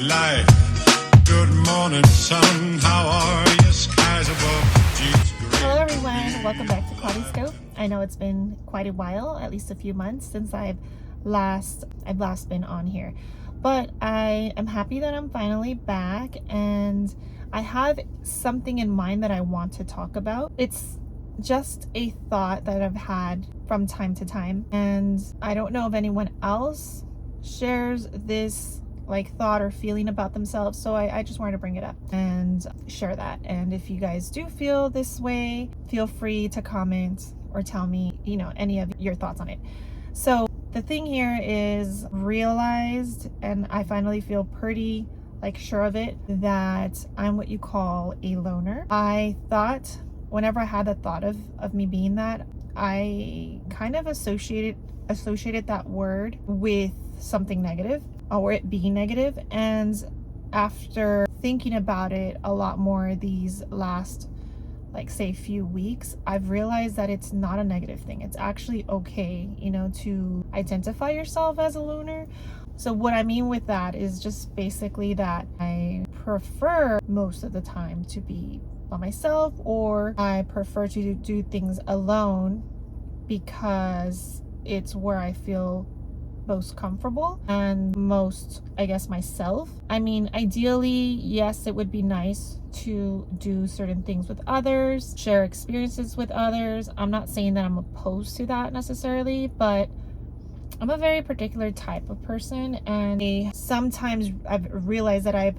life. Good morning, sun. How are you? Skies above. Jeeps gray. Hello everyone, welcome back to Cloudy Scope. I know it's been quite a while, at least a few months since I've last been on here. But I am happy that I'm finally back, and I have something in mind that I want to talk about. It's just a thought that I've had from time to time, and I don't know if anyone else shares this thought or feeling about themselves, so I just wanted to bring it up and share that. And if you guys do feel this way, feel free to comment or tell me, any of your thoughts on it. So the thing here is realized, and I finally feel pretty sure of it, that I'm what you call a loner. I thought, whenever I had the thought of me being that, I kind of associated that word with something negative, or it being negative. And after thinking about it a lot more these last say few weeks, I've realized that it's not a negative thing. It's actually okay, to identify yourself as a loner. So what I mean with that is just basically that I prefer most of the time to be by myself, or I prefer to do things alone because it's where I feel most comfortable and most, I guess, myself. I mean, ideally, yes, it would be nice to do certain things with others, share experiences with others. I'm not saying that I'm opposed to that necessarily, but I'm a very particular type of person, and sometimes I've realized that I've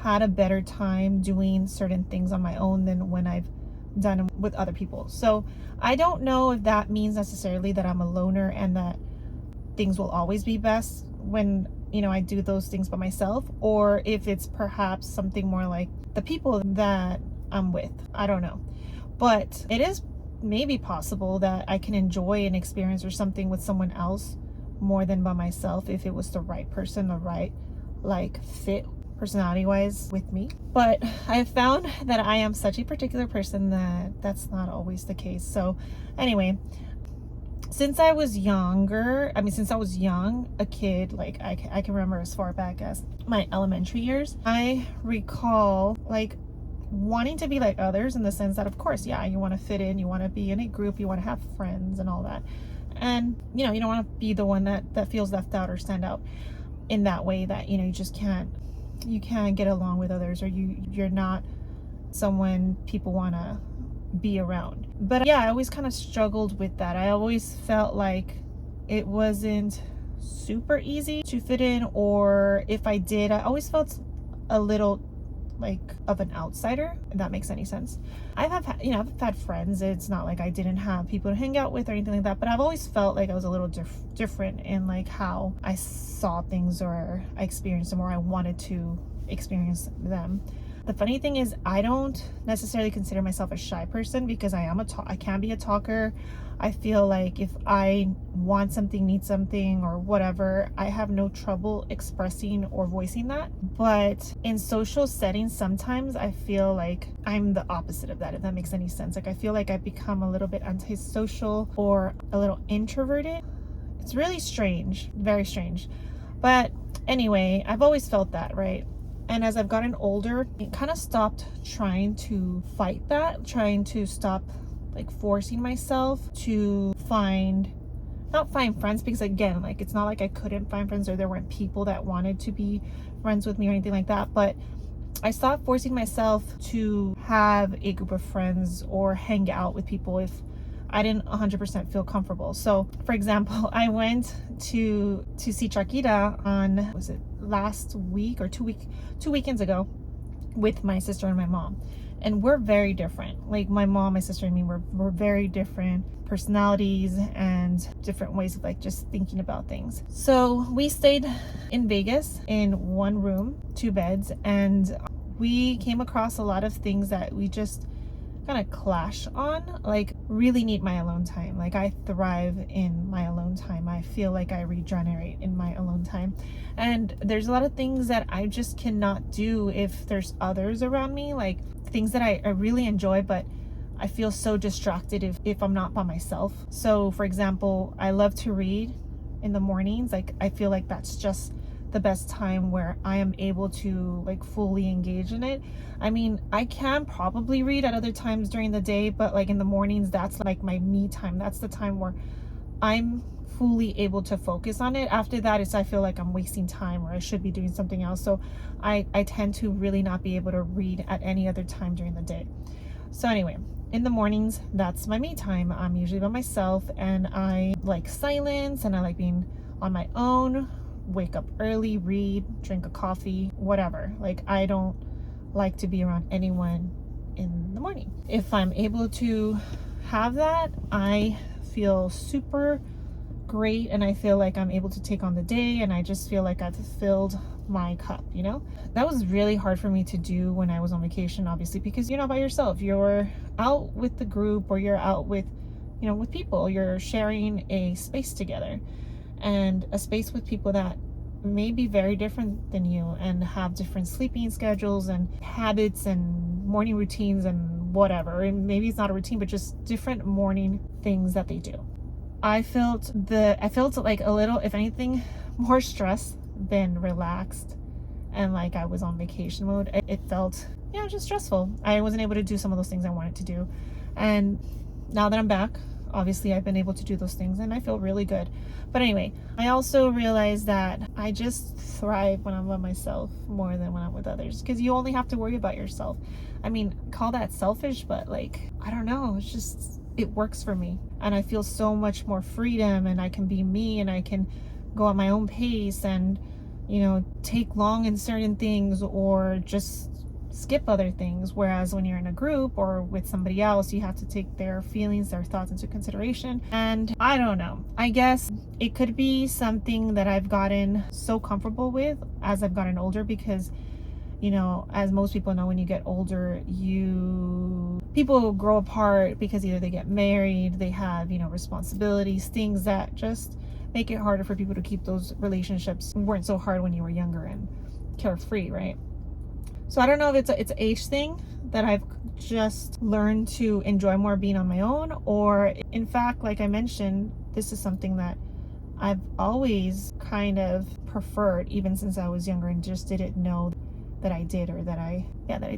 had a better time doing certain things on my own than when I've done them with other people. So I don't know if that means necessarily that I'm a loner and that things will always be best when I do those things by myself, or if it's perhaps something more like the people that I'm with. I don't know, but it is maybe possible that I can enjoy an experience or something with someone else more than by myself if it was the right person, the right fit personality wise with me. But I found that I am such a particular person that that's not always the case. So anyway, since I was young, a kid, I can remember as far back as my elementary years, I recall wanting to be like others, in the sense that, of course, yeah, you want to fit in, you want to be in a group, you want to have friends and all that. And, you don't want to be the one that feels left out or stand out in that way, that, you can't get along with others, or you're not someone people want to be around. But yeah, I always kind of struggled with that. I always felt like it wasn't super easy to fit in, or if I did, I always felt a little of an outsider, if that makes any sense. I've had friends. It's not like I didn't have people to hang out with or anything like that, but I've always felt like I was a little different in how I saw things, or I experienced them, or I wanted to experience them. The funny thing is, I don't necessarily consider myself a shy person, because I can be a talker. I feel like if I want something, need something, or whatever, I have no trouble expressing or voicing that. But in social settings, sometimes I feel like I'm the opposite of that, if that makes any sense. I feel like I've become a little bit antisocial or a little introverted. It's really strange, very strange. But anyway, I've always felt that, right? And as I've gotten older, I kind of stopped trying to fight that, trying to stop forcing myself to not find friends, because again, it's not like I couldn't find friends or there weren't people that wanted to be friends with me or anything like that, but I stopped forcing myself to have a group of friends or hang out with people if I didn't 100% feel comfortable. So for example, I went to see Shakira on, was it last week or two weekends ago, with my sister and my mom. And we're very different. My mom, my sister, and me, we're very different personalities and different ways of just thinking about things. So we stayed in Vegas in one room, 2 beds, and we came across a lot of things that we just kind of clash on. Really need my alone time. I thrive in my alone time. I feel like I regenerate in my alone time, and there's a lot of things that I just cannot do if there's others around me, things that I really enjoy, but I feel so distracted if I'm not by myself. So for example, I love to read in the mornings. I feel like that's just the best time where I am able to like fully engage in it. I mean, I can probably read at other times during the day, but like in the mornings, that's like my me time. That's the time where I'm fully able to focus on it. After that, I feel like I'm wasting time or I should be doing something else. So I tend to really not be able to read at any other time during the day. So anyway, in the mornings, that's my me time. I'm usually by myself and I like silence and I like being on my own, wake up early, read, drink a coffee, whatever. Like I don't like to be around anyone in the morning. If I'm able to have that, I feel super great and I feel like I'm able to take on the day and I just feel like I've filled my cup, you know? That was really hard for me to do when I was on vacation, obviously, because you're not by yourself. You're out with the group or you're out with, you know, with people. You're sharing a space together and a space with people that may be very different than you and have different sleeping schedules and habits and morning routines and whatever. And maybe it's not a routine, but just different morning things that they do. I felt like a little, if anything, more stressed than relaxed and like I was on vacation mode. It felt, yeah, just stressful. I wasn't able to do some of those things I wanted to do. And now that I'm back, obviously I've been able to do those things and I feel really good. But anyway, I also realized that I just thrive when I'm by myself more than when I'm with others, because you only have to worry about yourself. I mean, call that selfish, but like, I don't know, it's just, it works for me. And I feel so much more freedom and I can be me and I can go at my own pace and, you know, take long in certain things or just skip other things. Whereas when you're in a group or with somebody else, you have to take their feelings, their thoughts into consideration. And I don't know, I guess it could be something that I've gotten so comfortable with as I've gotten older, because, you know, as most people know, when you get older, people grow apart because either they get married, they have, you know, responsibilities, things that just make it harder for people to keep those relationships. Weren't so hard when you were younger and carefree, right? So I don't know if it's an age thing that I've just learned to enjoy more being on my own, or in fact, like I mentioned, this is something that I've always kind of preferred even since I was younger and just didn't know that I did, or that I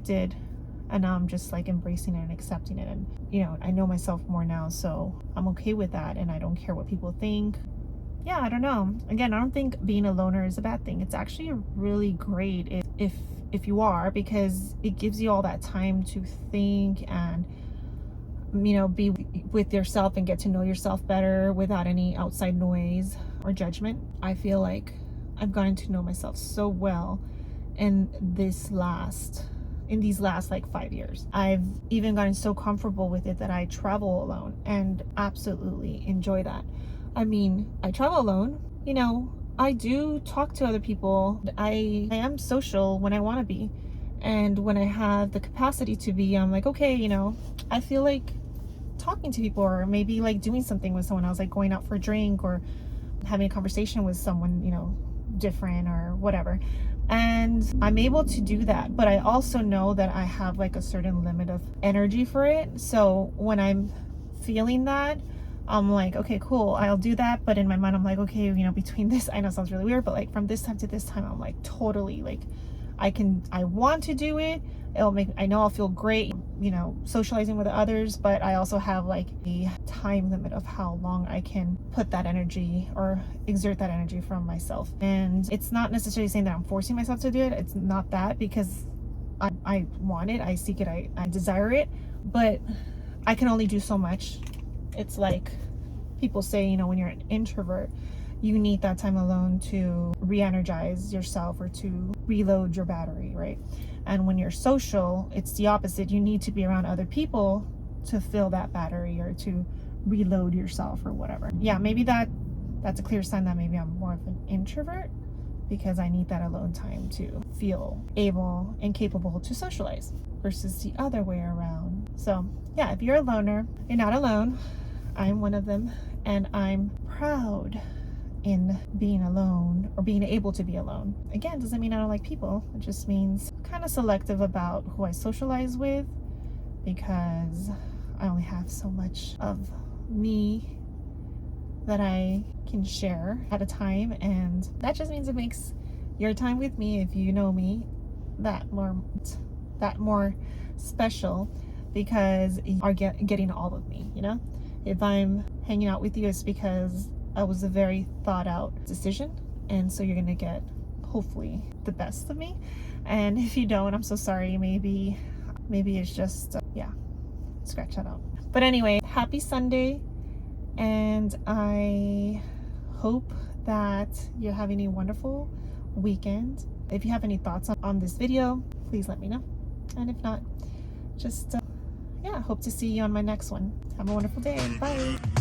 did. And now I'm just like embracing it and accepting it. And, you know, I know myself more now, so I'm okay with that. And I don't care what people think. Yeah, I don't know. Again, I don't think being a loner is a bad thing. It's actually really great if you are, because it gives you all that time to think and, you know, be with yourself and get to know yourself better without any outside noise or judgment. I feel like I've gotten to know myself so well in these last like 5 years. I've even gotten so comfortable with it that I travel alone and absolutely enjoy that. I mean, I travel alone, you know, I do talk to other people. I am social when I want to be. And when I have the capacity to be, I'm like, okay, you know, I feel like talking to people, or maybe like doing something with someone else, like going out for a drink or having a conversation with someone, you know, different or whatever. And I'm able to do that, but I also know that I have like a certain limit of energy for it. So when I'm feeling that, I'm like, okay, cool, I'll do that. But in my mind, I'm like, okay, you know, between this, I know it sounds really weird, but like from this time to this time, I'm like totally like, I want to do it. I know I'll feel great, you know, socializing with others, but I also have like a time limit of how long I can put that energy or exert that energy from myself. And it's not necessarily saying that I'm forcing myself to do it. It's not that, because I want it, I seek it, I desire it, but I can only do so much. It's like people say, you know, when you're an introvert, you need that time alone to re-energize yourself or to reload your battery, right? And when you're social, it's the opposite. You need to be around other people to fill that battery or to reload yourself or whatever. Yeah, maybe that's a clear sign that maybe I'm more of an introvert, because I need that alone time to feel able and capable to socialize, versus the other way around. So yeah, if you're a loner, you're not alone. I'm one of them, and I'm proud in being alone, or being able to be alone. Again, doesn't mean I don't like people. It just means kind of selective about who I socialize with, because I only have so much of me that I can share at a time, and that just means it makes your time with me, if you know me, that more special, because you are getting all of me, you know? If I'm hanging out with you, it's because it was a very thought out decision, and so you're gonna get hopefully the best of me. And if you don't, I'm so sorry. Maybe it's just yeah, scratch that out. But anyway, happy Sunday, and I hope that you're having a wonderful weekend. If you have any thoughts on this video, please let me know. And if not, just yeah, hope to see you on my next one. Have a wonderful day. Bye.